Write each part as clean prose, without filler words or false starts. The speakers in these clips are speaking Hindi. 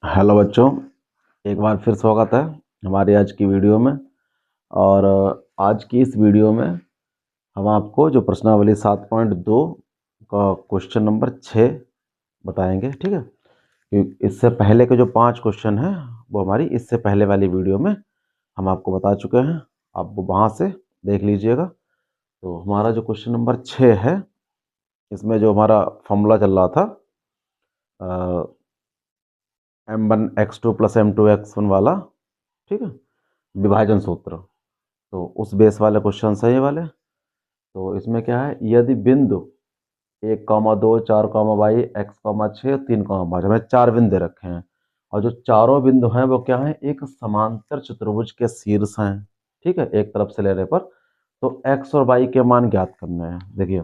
हेलो बच्चों, एक बार फिर स्वागत है हमारी आज की वीडियो में। और आज की इस वीडियो में हम आपको जो प्रश्नावली 7.2 का क्वेश्चन नंबर 6 बताएंगे। ठीक है, क्योंकि इससे पहले के जो 5 क्वेश्चन हैं वो हमारी इससे पहले वाली वीडियो में हम आपको बता चुके हैं। आप वो वहाँ से देख लीजिएगा। तो हमारा जो क्वेश्चन नंबर 6 है, इसमें जो हमारा फॉर्मूला चल रहा था m1x2 + m2x1 वाला, ठीक है, विभाजन सूत्र, तो उस बेस वाले क्वेश्चन है ये वाले। तो इसमें क्या है, यदि बिंदु 1, 2, 4, x, 6, 3, 5, हमें 4 बिंदु दे रखे हैं और जो चारों बिंदु हैं वो क्या है, एक समांतर चतुर्भुज के शीर्ष हैं। ठीक है, एक तरफ से लेने पर तो x और y के मान ज्ञात करने हैं। देखिए,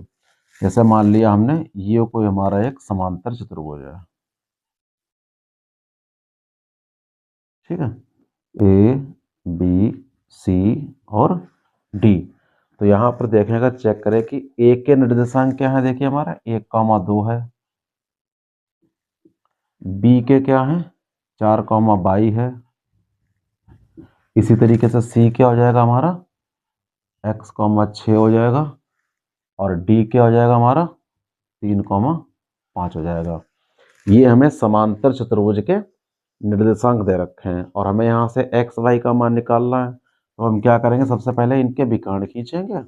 जैसे मान लिया हमने ये कोई हमारा एक समांतर चतुर्भुज है। ठीक है, ए बी सी और डी। तो यहाँ पर देखने का चेक करें कि ए के निर्देशांक क्या है। देखिए, हमारा 1, 2 है। बी के क्या है, 4, 22 है। इसी तरीके से सी क्या हो जाएगा हमारा, x, 6 हो जाएगा। और डी क्या हो जाएगा हमारा, 3, 5 हो जाएगा। ये हमें समांतर चतुर्भुज के निर्देशांक दे रखे हैं और हमें यहाँ से एक्स वाई का मान निकालना है। तो हम क्या करेंगे, सबसे पहले इनके विकर्ण खींचेंगे,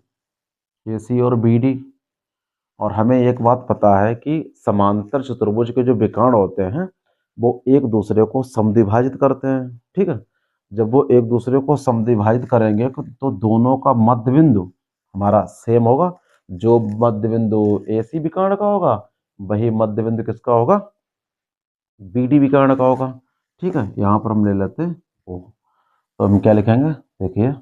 ए सी और बी डी। और हमें एक बात पता है कि समांतर चतुर्भुज के जो विकर्ण होते हैं वो एक दूसरे को समद्विभाजित करते हैं। ठीक है, जब वो एक दूसरे को समद्विभाजित करेंगे तो दोनों का मध्य बिंदु हमारा सेम होगा। जो मध्य बिंदु ए सी विकर्ण का होगा वही मध्य बिंदु किसका होगा, बी डी विकर्ण का होगा। ठीक है, यहाँ पर हम ले लेते हैं ओ। तो हम क्या लिखेंगे, देखिए,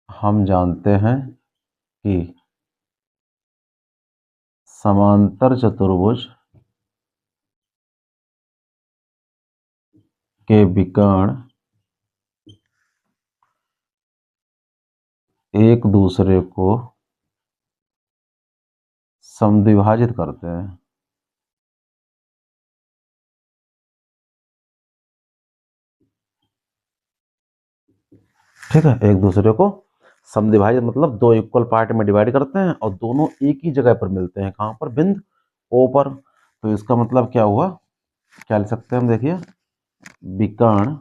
हम जानते हैं कि समांतर चतुर्भुज के विकर्ण एक दूसरे को समद्विभाजित करते हैं। ठीक है, एक दूसरे को समद्विभाजित मतलब दो इक्वल पार्ट में डिवाइड करते हैं और दोनों एक ही जगह पर मिलते हैं। कहाँ पर, बिंदु ओ पर। तो इसका मतलब क्या हुआ, क्या लिख सकते हैं हम, देखिए, विकर्ण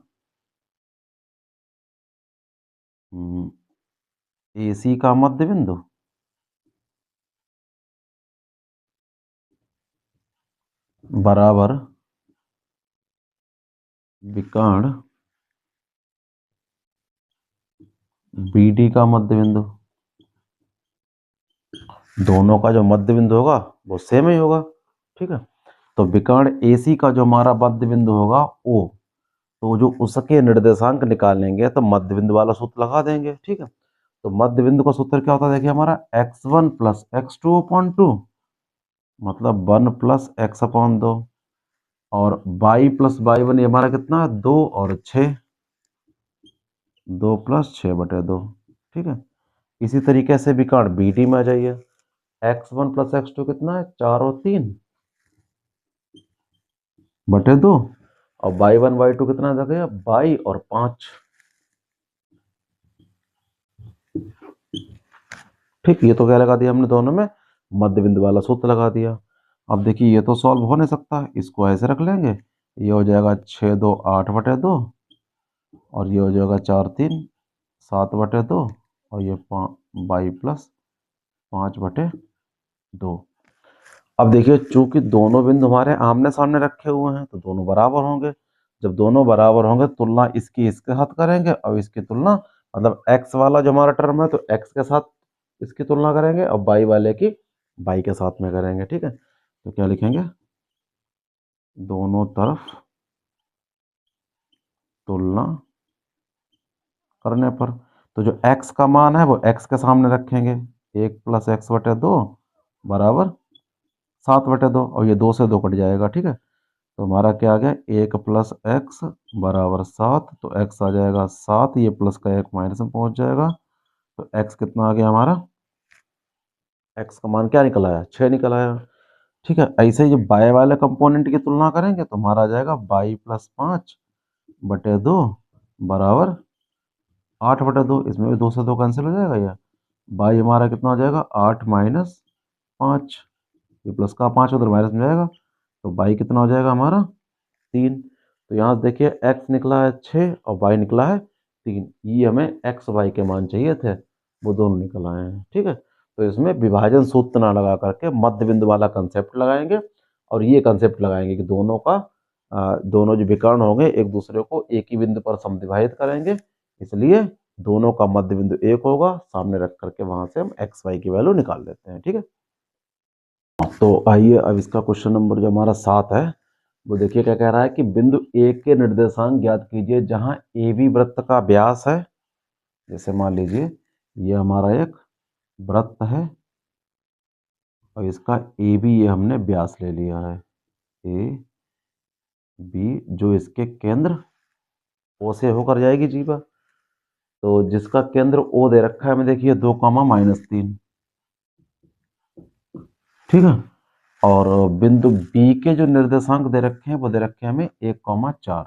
AC का मध्य बिंदु बराबर विकर्ण BD का मध्य बिंदु। दोनों का जो मध्य बिंदु होगा वो सेम ही होगा। ठीक है, तो विकर्ण AC का जो हमारा मध्य बिंदु होगा O, तो जो उसके निर्देशांक निकालेंगे तो मध्य बिंदु वाला सूत्र लगा देंगे। ठीक है, तो मध्य बिंदु का सूत्र क्या होता है, देखिए, हमारा x1 + x2/2, मतलब 1 + x/2। और y+y1 ये हमारा कितना है, 2 और 6, 2 + 6/2। ठीक है, इसी तरीके से विकर्ण BD में आ जाइए। x1 + x2 कितना है, 4 और 3/2। और y1 y2 कितना देखिए, 22 और 5। ठीक, ये तो क्या लगा दिया हमने, दोनों में मध्य बिंदु वाला सूत्र लगा दिया। अब देखिए, ये तो सॉल्व हो नहीं सकता, इसको ऐसे रख लेंगे। ये हो जाएगा 6, 2, 8/2 और ये हो जाएगा 4, 3, 7/2 और ये y+5/2। अब देखिए, चूंकि दोनों बिंदु हमारे आमने सामने रखे हुए हैं तो दोनों बराबर होंगे। जब दोनों बराबर होंगे, तुलना इसकी इसके साथ करेंगे और इसकी तुलना, मतलब x वाला जो हमारा टर्म है तो x के साथ इसकी तुलना करेंगे और y वाले की y के साथ में करेंगे। ठीक है, तो क्या लिखेंगे, दोनों तरफ तुलना करने पर तो जो x का मान है वो x के सामने रखेंगे, 1 + x/2 बराबर 7/2 और ये 2 से 2 कट जाएगा। ठीक है, तो हमारा क्या आ गया, 1 + x बराबर 7। तो x आ जाएगा 7, ये प्लस का एक माइनस में पहुंच जाएगा। तो x कितना आ गया हमारा, x का मान क्या निकल आया, 6 निकल आया। ठीक है। ऐसे ही जब बाय वाले कंपोनेंट की तुलना करेंगे तो हमारा आ जाएगा बाई प्लस 5/2 बराबर 8/2। इसमें भी 2 से 2 कैंसिल हो जाएगा या बाई हमारा कितना हो जाएगा 8 माइनस 5, ये प्लस का 5 उधर माइनस में जाएगा तो बाई कितना हो जाएगा हमारा 3। तो यहाँ से देखिए x निकला है 6 और y निकला है 3। ये हमें x y के मान चाहिए थे, वो दोनों निकल आए हैं। ठीक है, तो इसमें विभाजन सूत्र ना लगा करके मध्य बिंदु वाला कंसेप्ट लगाएंगे और ये कंसेप्ट लगाएंगे कि दोनों जो विकर्ण होंगे एक दूसरे को एक ही बिंदु पर समद्विभाजित करेंगे, इसलिए दोनों का मध्य बिंदु एक होगा। सामने रख करके वहां से हम x y की वैल्यू निकाल लेते हैं। ठीक है, तो आइए अब इसका क्वेश्चन नंबर जो हमारा 7 है वो देखिए क्या कह रहा है कि बिंदु ए के निर्देशांक ज्ञात कीजिए जहां ए बी वृत्त का व्यास है। जैसे मान लीजिए ये हमारा एक वृत्त है और इसका ए बी ये हमने व्यास ले लिया है, ए बी जो इसके केंद्र ओ से होकर जाएगी जीवा। तो जिसका केंद्र ओ दे रखा है हमें देखिए 2, ठीक है। और बिंदु बी के जो निर्देशांक दे रखे हैं वो दे रखे हैं हमें 1, 4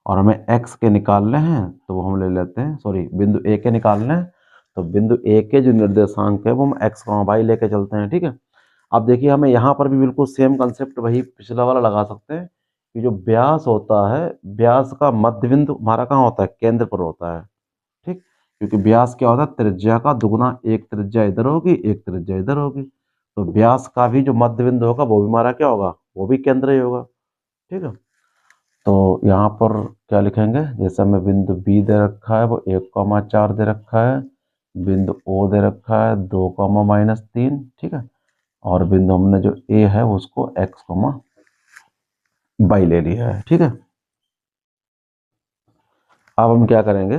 और हमें x के निकालने हैं तो वो हम ले लेते हैं, सॉरी बिंदु ए के निकालने हैं तो बिंदु ए के जो निर्देशांक है वो हम x, y लेके चलते हैं। ठीक है, अब देखिए हमें यहाँ पर भी बिल्कुल सेम कंसेप्ट वही पिछला वाला लगा सकते हैं कि जो व्यास होता है व्यास का मध्य बिंदु हमारा कहाँ होता है, केंद्र पर होता है। ठीक, क्योंकि व्यास क्या होता है, त्रिज्या का दुगुना, एक त्रिज्या इधर होगी एक त्रिज्या इधर होगी, तो व्यास का भी जो मध्य बिंदु होगा वो भी हमारा क्या होगा, वो भी केंद्र ही होगा। ठीक है, तो यहाँ पर क्या लिखेंगे, जैसे हमें बिंदु बी दे रखा है वो 1, 4 दे रखा है, बिंदु ओ दे रखा है 2, -3। ठीक है, और बिंदु हमने जो ए है उसको x, y ले लिया है। ठीक है, अब हम क्या करेंगे,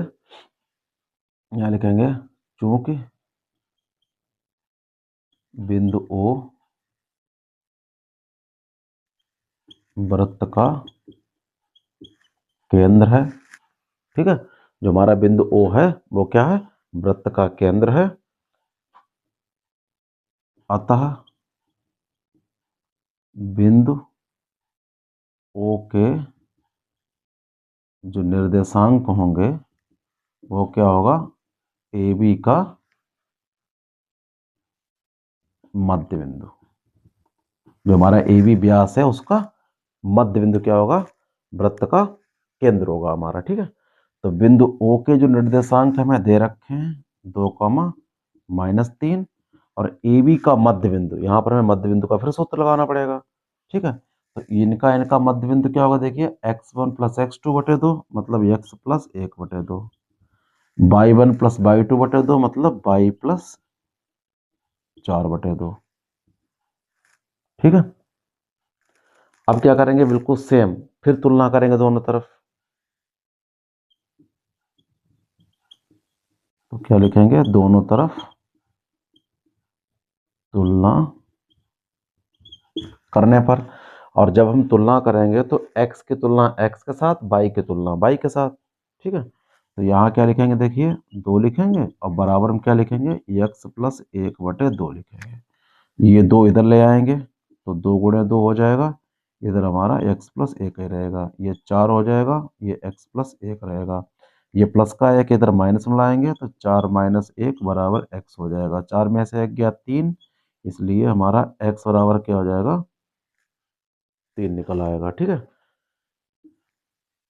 यहाँ लिखेंगे चूंकि बिंदु ओ वृत्त का केंद्र है। ठीक है, जो हमारा बिंदु ओ है वो क्या है, वृत्त का केंद्र है, अतः बिंदु ओ के जो निर्देशांक होंगे वो क्या होगा, ए बी का मध्य बिंदु। जो हमारा ए बी व्यास है उसका मध्य बिंदु क्या होगा, वृत्त का केंद्र होगा हमारा। ठीक है, तो बिंदु ओ के जो निर्देशांक हमें दे रखे हैं 2, -3 और ए बी का मध्य बिंदु, यहाँ पर हमें मध्य बिंदु का फिर सूत्र लगाना पड़ेगा। ठीक है, तो इनका मध्य बिंदु क्या होगा, देखिए x1 + x2/2 मतलब x + 1/2, y1 + y2/2 मतलब y + 4/2। ठीक है, अब क्या करेंगे, बिल्कुल सेम फिर तुलना करेंगे दोनों तरफ। तो क्या लिखेंगे, दोनों तरफ तुलना करने पर, और जब हम तुलना करेंगे तो x की तुलना x के साथ, y की तुलना y के साथ। ठीक है, तो यहाँ क्या लिखेंगे, देखिए 2 लिखेंगे और बराबर में क्या लिखेंगे, x + 1/2 लिखेंगे। ये 2 इधर ले आएंगे तो 2 × 2 हो जाएगा, इधर हमारा x + 1 ही रहेगा, ये 4 हो जाएगा, ये x + 1 रहेगा, ये प्लस का 1 इधर माइनस में लाएंगे तो 4 - 1 बराबर x हो जाएगा। 4 में से 1 गया 3, इसलिए हमारा x बराबर क्या हो जाएगा, 3 निकल आएगा। ठीक है,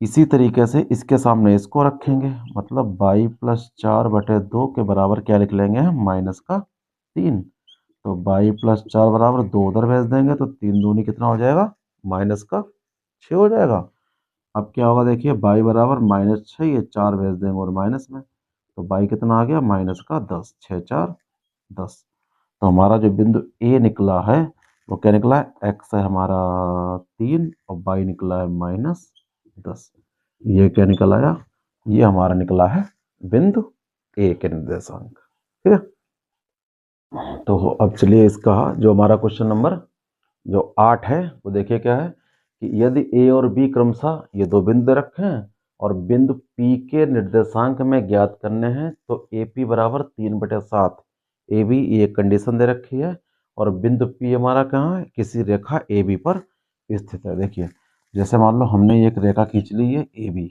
इसी तरीके से इसके सामने इसको रखेंगे मतलब y + 4/2 के बराबर क्या लिख लेंगे हम, -3। तो y + 4 बराबर 2 उधर भेज देंगे तो 3 दूनी कितना हो जाएगा, -6 हो जाएगा। अब क्या होगा, देखिए y बराबर -6, ये 4 भेज देंगे और माइनस में, तो y कितना आ गया, -10, 6 4 10। तो हमारा जो बिंदु ए निकला है वो क्या निकला है, x है हमारा 3 और y निकला है -10। ये क्या निकल आया, ये हमारा निकला है बिंदु ए के निर्देशांक। ठीक है, तो अब चलिए इसका जो हमारा क्वेश्चन नंबर जो 8 है वो देखिए क्या है कि यदि ए और बी क्रमशः ये 2 बिंदु रखे हैं और बिंदु पी के निर्देशांक में ज्ञात करने हैं तो ए पी बराबर 3/7, ए बी ये कंडीशन दे रखी है और बिंदु P हमारा कहाँ है, किसी रेखा AB पर स्थित है। देखिए जैसे मान लो हमने एक रेखा खींच ली है AB,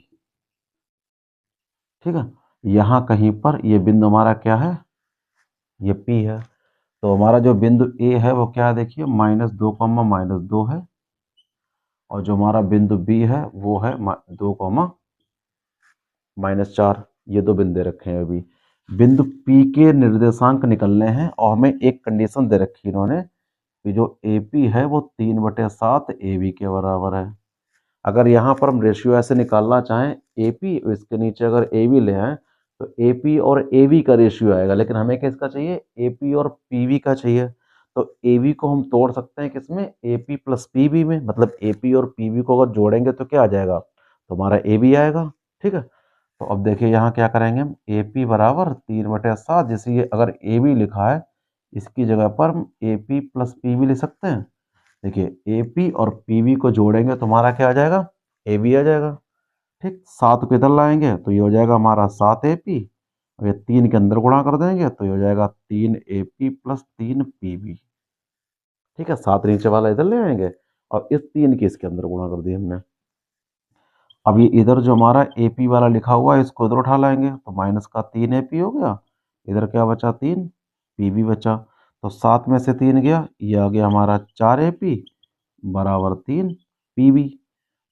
ठीक है, यहाँ कहीं पर ये बिंदु हमारा क्या है, ये P है। तो हमारा जो बिंदु A है वो क्या है, देखिए -2, -2 है, और जो हमारा बिंदु B है वो है 2, -4। ये दो बिंदु रखे हैं अभी। बिंदु P के निर्देशांक निकलने हैं और हमें एक कंडीशन दे रखी है इन्होंने कि जो AP है वो 3/7 AB के बराबर है। अगर यहाँ पर हम रेशियो ऐसे निकालना चाहें AP, इसके नीचे अगर AB ले आए तो AP और AB का रेशियो आएगा, लेकिन हमें किसका चाहिए, AP और PV का चाहिए। तो AB को हम तोड़ सकते हैं किसमें, AP प्लस PB में, मतलब AP और PB को अगर जोड़ेंगे तो क्या आ जाएगा, तो हमारा AB आएगा। ठीक है, तो अब देखिए यहाँ क्या करेंगे हम, AP बराबर 3/7, जैसे ये अगर AB लिखा है इसकी जगह पर हम AP प्लस PB लिख सकते हैं। देखिए AP और PB को जोड़ेंगे तो हमारा क्या आ जाएगा, AB आ जाएगा। ठीक, 7 को इधर लाएंगे तो ये हो जाएगा हमारा 7AP, और ये 3 के अंदर गुणा कर देंगे तो ये हो जाएगा 3AP प्लस 3PB। ठीक है, 7 नीचे वाला इधर ले आएंगे और इस 3 की इसके अंदर गुणा कर दिया हमने। अब ये इधर जो हमारा AP वाला लिखा हुआ है इसको इधर उठा लाएंगे तो माइनस का 3AP हो गया, इधर क्या बचा, 3PB बचा। तो 7 में से 3 गया, ये आ गया हमारा 4AP बराबर 3PB।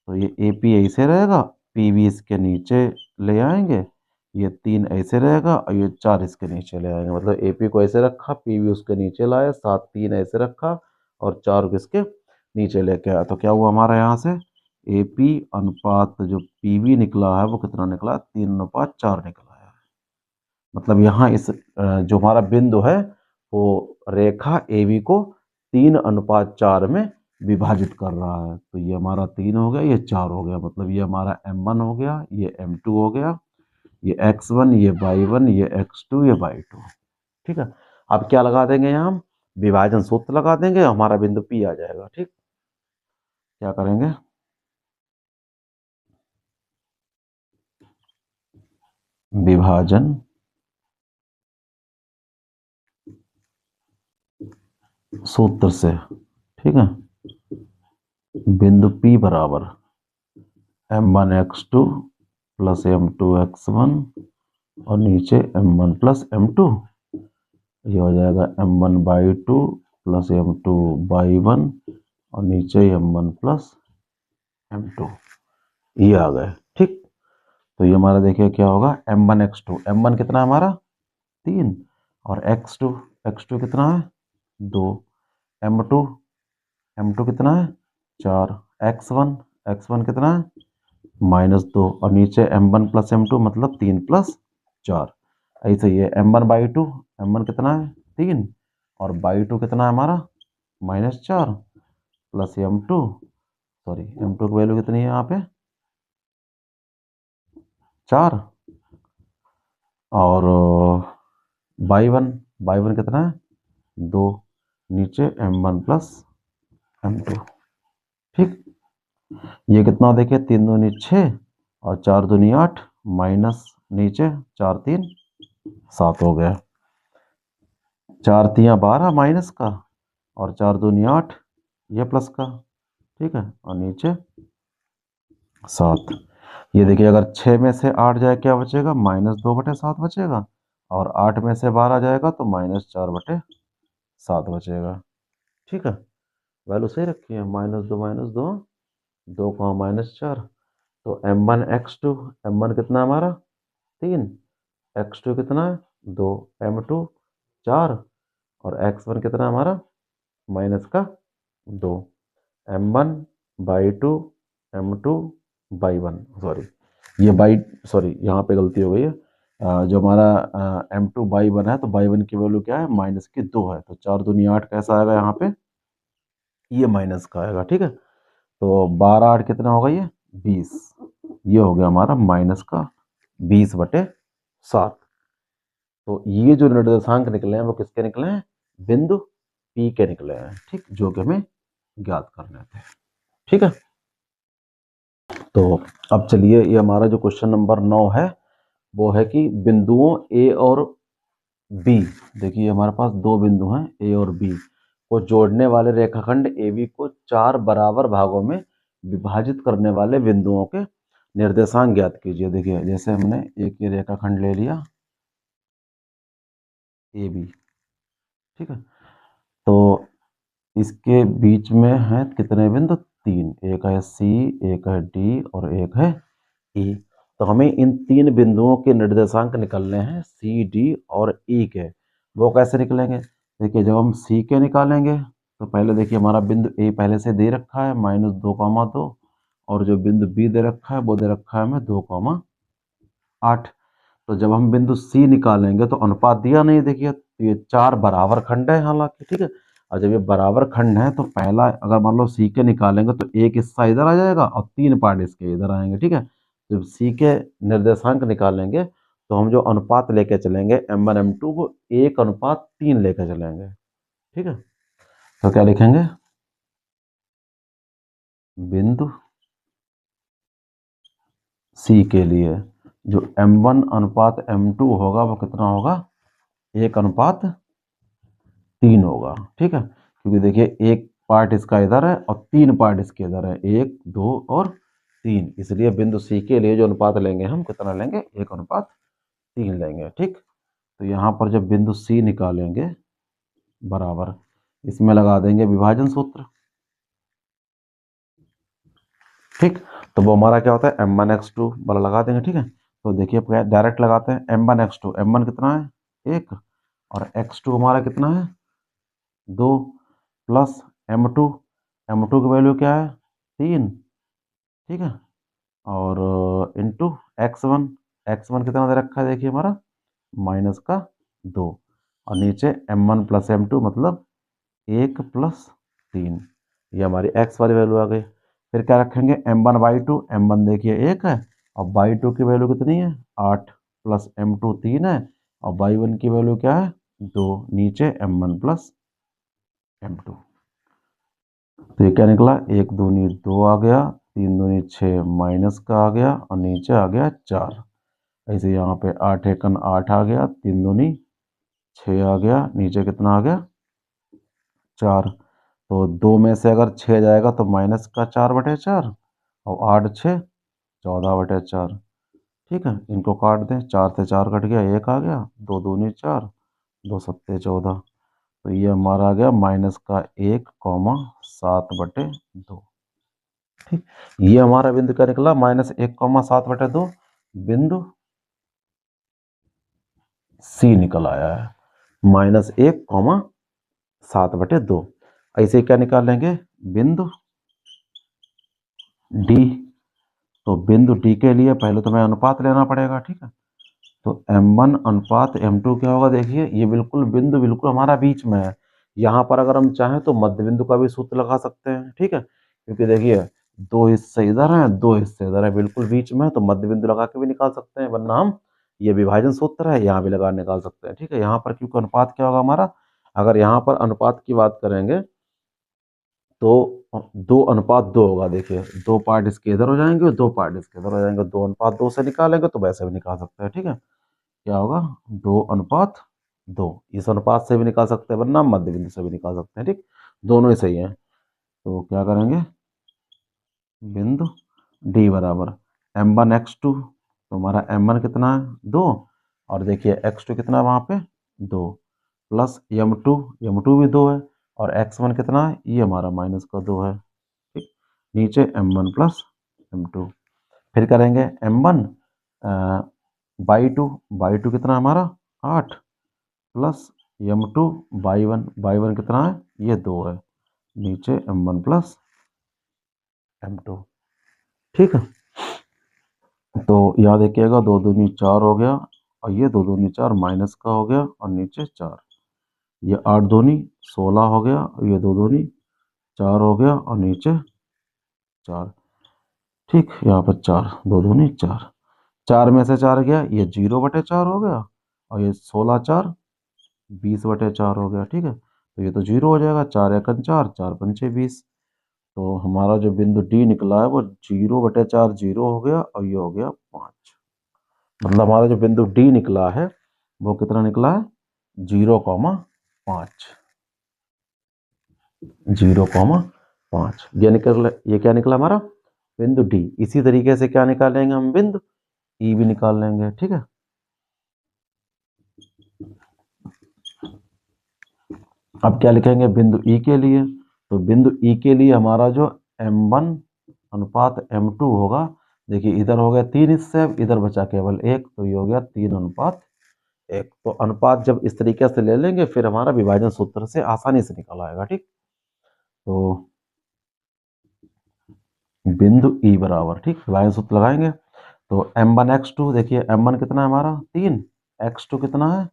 तो ये AP ऐसे रहेगा, PB इसके नीचे ले आएंगे, ये 3 ऐसे रहेगा और ये 4 इसके नीचे ले आएंगे। मतलब AP को ऐसे रखा, PB उसके नीचे लाया, 7 3 ऐसे रखा और 4 को इसके नीचे लेके आया। तो क्या हुआ हमारा यहाँ से, AP अनुपात जो PB निकला है वो कितना निकला, 3/4 निकला है। मतलब यहाँ इस जो हमारा बिंदु है वो रेखा AB को 3/4 में विभाजित कर रहा है। तो ये हमारा 3 हो गया, ये 4 हो गया, मतलब ये हमारा M1 हो गया, ये M2 हो गया, ये X1, ये Y1, ये X2, ये Y2। ठीक है, अब क्या लगा देंगे यहाँ हम, विभाजन सूत्र लगा देंगे, हमारा बिंदु P आ जाएगा। ठीक, क्या करेंगे, विभाजन सूत्र से, ठीक है, बिंदु P बराबर M1 X2 plus M2 X1 और नीचे M1 प्लस M2, ये हो जाएगा M1/2 प्लस M2/1 और नीचे M1 प्लस M2, ये आ गए। ठीक, तो ये हमारा देखिए क्या होगा, M1 X2, M1 कितना है हमारा 3 और X2 कितना है 2, M2 कितना है 4, X1 कितना है -2 और नीचे M1 प्लस M2 मतलब 3 प्लस 4। ऐसे ही है M1/2, M1 कितना है 3 और बाई 2 कितना है हमारा -4 प्लस M2, सॉरी M2 की वैल्यू कितनी है यहाँ पे 4, और बाई 1 कितना है 2, नीचे M1 प्लस M2। ठीक, ये कितना देखिए 3 दूनी 6 और 4 दूनी 8 माइनस नीचे 4 3 7 हो गया, 4 3 12 माइनस का और 4 दूनी 8 ये प्लस का। ठीक है, और नीचे 7। ये देखिए अगर 6 में से 8 जाए क्या बचेगा, -2/7 बचेगा, और 8 में से 12 जाएगा तो -4/7 बचेगा। ठीक है, वैल्यू सही रखी है, -2 2 -4। तो M1 X2, M1 कितना है हमारा 3, X2 कितना है 2, M2 4 और X1 कितना है हमारा -2, M1/2 M2/1, सॉरी ये यहाँ पे गलती हो गई है, जो हमारा M2/1 है तो बाई 1 की वैल्यू क्या है -2 है, तो 4 दूनी 8 कैसा आएगा यहाँ पे, ये माइनस का आएगा। ठीक है, तो 12 8 कितना होगा ये 20, ये हो गया हमारा -20/7। तो ये जो निर्देशांक निकले हैं वो किसके निकले हैं, बिंदु P के निकले हैं। ठीक, जो कि हमें ज्ञात करने थे। ठीक है, तो अब चलिए ये हमारा जो क्वेश्चन नंबर 9 है वो है कि बिंदुओं A और B, देखिए हमारे पास दो बिंदु हैं A और B, को जोड़ने वाले रेखाखंड AB को 4 बराबर भागों में विभाजित करने वाले बिंदुओं के निर्देशांक ज्ञात कीजिए। देखिए जैसे हमने एक ये रेखाखंड ले लिया AB, ठीक है, तो इसके बीच में है कितने बिंदु? 3, एक है C, एक है D और एक है E। तो हमें इन 3 बिंदुओं के निर्देशांक निकलने हैं C, D और E के। वो कैसे निकलेंगे? देखिए जब हम C के निकालेंगे तो पहले देखिए हमारा बिंदु A पहले से दे रखा है -2,2 और जो बिंदु B दे रखा है वो दे रखा है हमें 2,8। तो जब हम बिंदु C निकालेंगे तो अनुपात दिया नहीं, देखिए तो ये 4 बराबर खंड है हालांकि, ठीक है। और जब ये बराबर खंड है तो पहला अगर मान लो C के निकालेंगे तो एक हिस्सा इधर आ जाएगा और 3 पार्ट इसके इधर आएंगे, ठीक है। जब C के निर्देशांक निकालेंगे तो हम जो अनुपात लेके चलेंगे M1 M2 वो 1:3 लेके चलेंगे, ठीक है। तो क्या लिखेंगे? बिंदु C के लिए जो M1 अनुपात M2 होगा वो कितना होगा? 1:3 होगा, ठीक है। क्योंकि देखिए एक पार्ट इसका इधर है और 3 पार्ट इसके इधर है, 1, 2 और 3, इसलिए बिंदु C के लिए जो अनुपात लेंगे हम कितना लेंगे? 1:3 लेंगे, ठीक। तो यहाँ पर जब बिंदु C निकालेंगे बराबर इसमें लगा देंगे विभाजन सूत्र, ठीक। तो वो हमारा क्या होता है? M1x2 वाला लगा देंगे, ठीक है। तो देखिए डायरेक्ट लगाते हैं M1x2, M1 कितना है? 1 और x2 हमारा कितना है? 2 प्लस M2, M2 की वैल्यू क्या है? 3, ठीक है। और इंटू x1, x1 कितना दे रखा है? देखिए हमारा -2 और नीचे M1 प्लस M2 मतलब 1 प्लस 3, ये हमारी x वाली वैल्यू आ गई। फिर क्या रखेंगे? M1/2, M1 देखिए 1 है और y2 की वैल्यू कितनी है? 8 प्लस M2 3 है और y1 की वैल्यू क्या है? 2, नीचे M1 प्लस M2। तो ये क्या निकला? 1 दूनी 2 आ गया, 3 दूनी 6 माइनस का आ गया और नीचे आ गया 4। ऐसे यहाँ पे 8 एकन 8 आ गया, 3 दूनी 6 आ गया, नीचे कितना आ गया? 4। तो 2 में से अगर 6 जाएगा तो माइनस का 4/4 और 8 6 14/4, ठीक है। इनको काट दें, 4 से 4 कट गया, 1 आ गया, 2 दूनी 4, 2 सत्ते 14। तो ये हमारा आ गया -1,7/2, ठीक। ये हमारा बिंदु क्या निकला? -1,7/2 बिंदु C निकल आया है, -1,7/2। ऐसे क्या निकालेंगे? बिंदु D। तो बिंदु D के लिए पहले तो हमें अनुपात लेना पड़ेगा, ठीक है। तो M1 अनुपात M2 क्या होगा? देखिए ये बिल्कुल बिंदु बिल्कुल हमारा बीच में है। यहाँ पर अगर हम चाहें तो मध्य बिंदु का भी सूत्र लगा सकते हैं, ठीक है। क्योंकि देखिए 2 हिस्से इधर हैं, 2 हिस्से इधर है, बिल्कुल बीच में है, तो मध्य बिंदु लगा के भी निकाल सकते हैं, वरना हम ये विभाजन सूत्र है यहाँ भी लगा निकाल सकते हैं, ठीक है। यहाँ पर क्योंकि अनुपात क्या होगा हमारा? अगर यहाँ पर अनुपात की बात करेंगे तो 2:2 होगा। देखिए 2 पार्ट इसके इधर हो जाएंगे और 2 पार्ट इसके इधर हो जाएंगे, 2:2 से निकालेंगे तो वैसे भी निकाल सकते हैं, ठीक है। क्या होगा? 2:2। इस अनुपात से भी निकाल सकते हैं वरना मध्य बिंदु से भी निकाल सकते हैं, ठीक। दोनों ही सही है। तो क्या करेंगे? बिंदु D बराबर M1x2, तो हमारा M1 कितना है? 2 और देखिए x2 कितना है वहाँ पे? 2 प्लस M2, M2 भी 2 है और x1 कितना है? ये हमारा -2 है, ठीक। नीचे M1 प्लस M2। फिर करेंगे M1 बाई टू कितना है हमारा? 8 प्लस M2 बाई वन कितना है? ये 2 है, नीचे M1 प्लस M2, ठीक है। तो याद रखिएगा 2 दूनी 4 हो गया और ये 2 दूनी 4 माइनस का हो गया और नीचे 4, ये 8 दूनी 16 हो गया और ये 2 दूनी 4 हो गया और नीचे 4, ठीक। यहाँ पर 4, 2 दूनी 4, 4 में से 4 गया, ये 0/4 हो गया और ये 16 4 20/4 हो गया, ठीक है। तो ये तो 0 हो जाएगा, 4 एकन 4, 4 पंचे 20। तो हमारा जो बिंदु D निकला है वो 0/4 0 हो गया और ये हो गया 5। मतलब हमारा जो बिंदु D निकला है वो कितना निकला है? 0,5। 0,5। ये क्या निकला हमारा बिंदु डी। इसी तरीके से क्या निकालेंगे हम बिंदु ई भी निकाल लेंगे। ठीक है, अब क्या लिखेंगे बिंदु ई के लिए। तो बिंदु ई के लिए हमारा जो m1 अनुपात m2 होगा, देखिए इधर हो गया 3 हिस्से, इधर बचा केवल 1, तो ये हो गया 3:1। तो अनुपात जब इस तरीके से ले लेंगे फिर हमारा विभाजन सूत्र से आसानी से निकल आएगा। ठीक, तो बिंदु ई बराबर, ठीक, विभाजन सूत्र लगाएंगे। तो m1 x2, देखिए m1 कितना है हमारा 3, x2 कितना है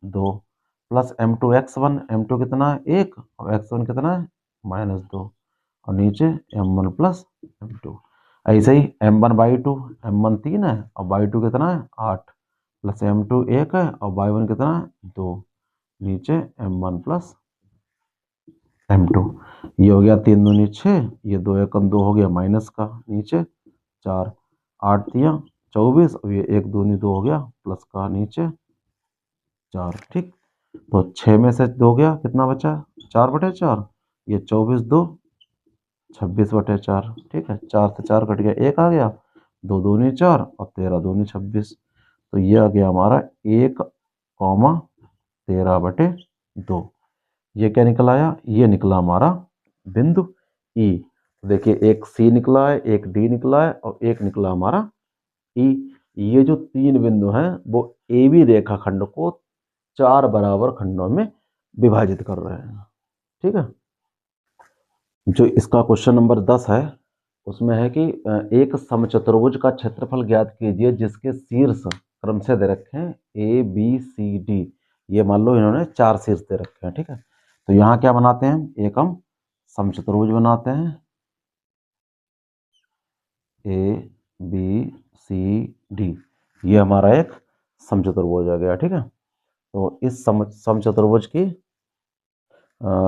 2, प्लस m2 x1, m2 कितना है 1 और x1 कितना है -2, और नीचे m1 प्लस m2। ऐसे ही m1/2, m1 3 है और y2 कितना है 8, प्लस m2 1 है और y1 कितना है 2, नीचे m1 प्लस m2। ये हो गया 3 दूनी 6, ये 2 एकम 2 हो गया माइनस का, नीचे 4, 8 दिया 24, और ये 1 दूनी 2 हो गया प्लस का, नीचे 4। ठीक, तो 6 में से 2 गया, कितना बचा 4/4, ये 24 2 26/4। ठीक है, 4 से 4 कट गया, 1 आ गया, 2 दूनी 4 और 13 दूनी 26। तो ये आ गया हमारा 1,13/2। ये क्या निकला आया, ये निकला हमारा बिंदु ई। देखिए एक सी निकला है, एक डी निकला है और एक निकला हमारा ई। ये जो 3 बिंदु हैं वो ए बी रेखाखंड को 4 बराबर खंडों में विभाजित कर रहे हैं। ठीक है, जो इसका क्वेश्चन नंबर 10 है उसमें है कि एक समचतुर्भुज का क्षेत्रफल ज्ञात कीजिए जिसके शीर्ष क्रम से दे रखे हैं ए बी सी डी। ये मान लो इन्होंने 4 शीर्ष दे रखे हैं। ठीक है, तो यहाँ क्या बनाते हैं, एक हम समचतुर्भुज बनाते हैं, ए बी सी डी, ये हमारा एक समचतुर्भुज आ गया। ठीक है, तो इस समचतुर्भुज की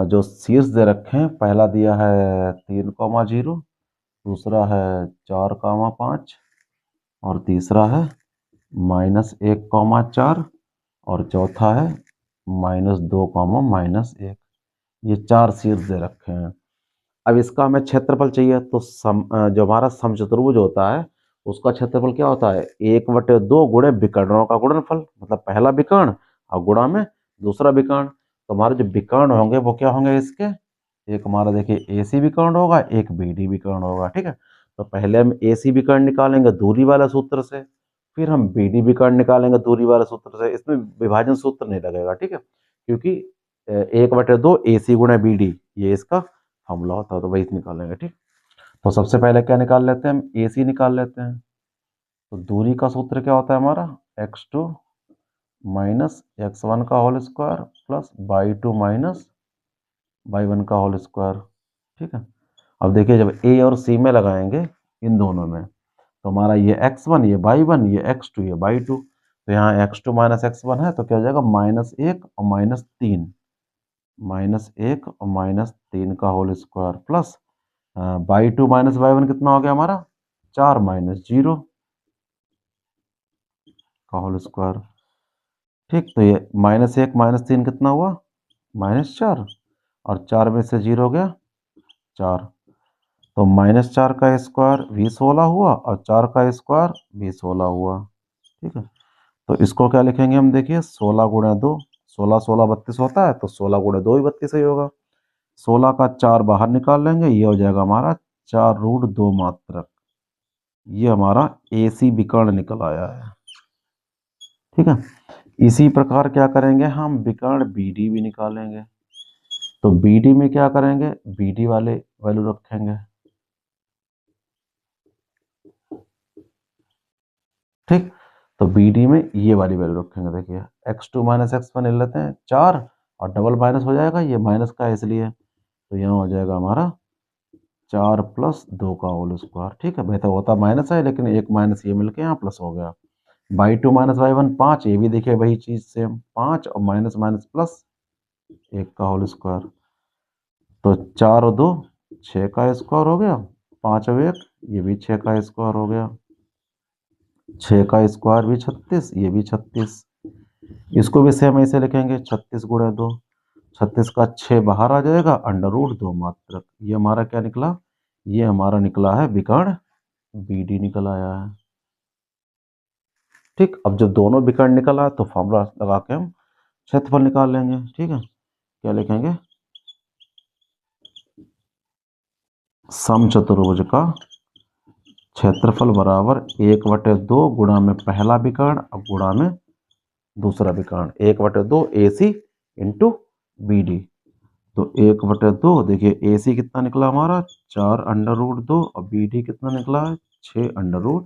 जो शीर्ष दे रखे हैं, पहला दिया है 3,0, दूसरा है 4,5 और तीसरा है -1,4 और चौथा है -2, -1। ये 4 शीर्ष दे रखे हैं। अब इसका हमें क्षेत्रफल चाहिए, तो जो हमारा समचतुर्भुज होता है उसका क्षेत्रफल क्या होता है 1/2 गुणे विकर्णों का गुणनफल, मतलब पहला विकर्ण और गुणा में दूसरा विकर्ण। तो हमारे जो विकर्ण होंगे वो क्या होंगे इसके, एक हमारा देखिए AC विकर्ण होगा, एक BD विकर्ण होगा। ठीक है, तो पहले हम AC विकर्ण निकालेंगे दूरी वाले सूत्र से, फिर हम BD विकर्ण निकालेंगे दूरी वाले सूत्र से। इसमें विभाजन सूत्र नहीं लगेगा। ठीक है, क्योंकि 1/2 AC गुणे BD ये इसका फॉर्मूला होता है, तो वही निकालेंगे। ठीक, तो सबसे पहले क्या निकाल लेते हैं हम, AC निकाल लेते हैं। तो दूरी का सूत्र क्या होता है हमारा x2 माइनस x1 का whole square plus y2 minus y1 का होल स्क्वायर। ठीक है, अब देखिए जब A और C में लगाएंगे इन दोनों में, तो हमारा ये x1 ये y1 ये x2 ये y2, तो यहाँ x2 माइनस x1 है तो क्या हो जाएगा -1 और -3, -1 और -3 का whole square plus y2 minus y1 कितना हो गया हमारा 4 -0 का होल स्क्वायर। ठीक, तो ये -1 -3 कितना हुआ -4 और 4 में से 0 गया 4, तो -4 का स्क्वायर भी 16 हुआ और 4 का स्क्वायर भी 16 हुआ। ठीक है, तो इसको क्या लिखेंगे हम, देखिए 16 गुणे 2, 16 16 32 होता है, तो 16 गुणे 2 ही 32 ही होगा। 16 का 4 बाहर निकाल लेंगे, ये हो जाएगा हमारा 4√2 मात्रक। ये हमारा AC विकर्ण निकल आया है। ठीक है, इसी प्रकार क्या करेंगे हम विकर्ण BD भी निकालेंगे। तो BD में क्या करेंगे, BD वाले वैल्यू रखेंगे। ठीक, तो BD में ये वाली वैल्यू रखेंगे। देखिए x2 माइनस x1 ले लेते हैं 4 और डबल माइनस हो जाएगा, ये माइनस का है इसलिए, तो यहाँ हो जाएगा हमारा 4 + 2 का होल स्क्वायर। ठीक है, बेहतर होता माइनस है लेकिन एक माइनस ये मिलके यहाँ प्लस हो गया। y2 माइनस y1 5, ये भी देखिए वही चीज सेम 5 और माइनस माइनस प्लस 1 का होल स्क्वायर, तो 4 और 2 6 का स्क्वायर हो गया, 5 और 1 ये भी 6 का स्क्वायर हो गया, 6 का स्क्वायर भी 36, ये भी 36। इसको भी सेम ऐसे लिखेंगे 36 गुणे 2, 36 का 6 बाहर आ जाएगा, √2 मात्रक। ये हमारा क्या निकला? ये हमारा निकला है विकर्ण BD निकल आया है। ठीक, अब जब दोनों विकर्ण निकल आए तो फॉर्मूला लगा के हम क्षेत्रफल निकाल लेंगे। ठीक है, क्या लिखेंगे? समचतुर्भुज का क्षेत्रफल बराबर 1/2 गुणा में पहला विकर्ण अब गुणा में दूसरा विकर्ण, 1/2 AC इंटू BD। तो 1/2, देखिए AC कितना निकला हमारा 4√2 और BD कितना निकला है 6√2।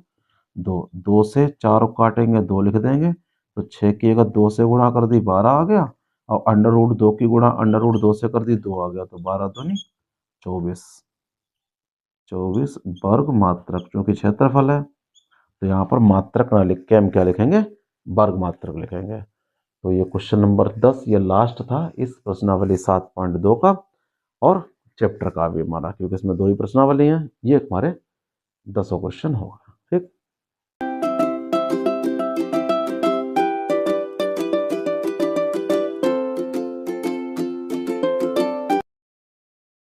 2 से 4 काटेंगे 2 लिख देंगे, तो 6 की अगर 2 से गुणा कर दी 12 आ गया, और √2 की गुणा √2 से कर दी 2 आ गया, तो 12 दूनी 24। 24 वर्ग मात्रक, क्योंकि क्षेत्रफल है तो यहाँ पर मात्रक ना लिख के हम क्या लिखेंगे? वर्ग मात्रक लिखेंगे। तो ये क्वेश्चन नंबर 10 ये लास्ट था इस प्रश्नावली 7.2 का और चैप्टर का भी हमारा, क्योंकि इसमें 2 ही प्रश्नावली हैं। ये हमारे 10 क्वेश्चन होगा। ठीक।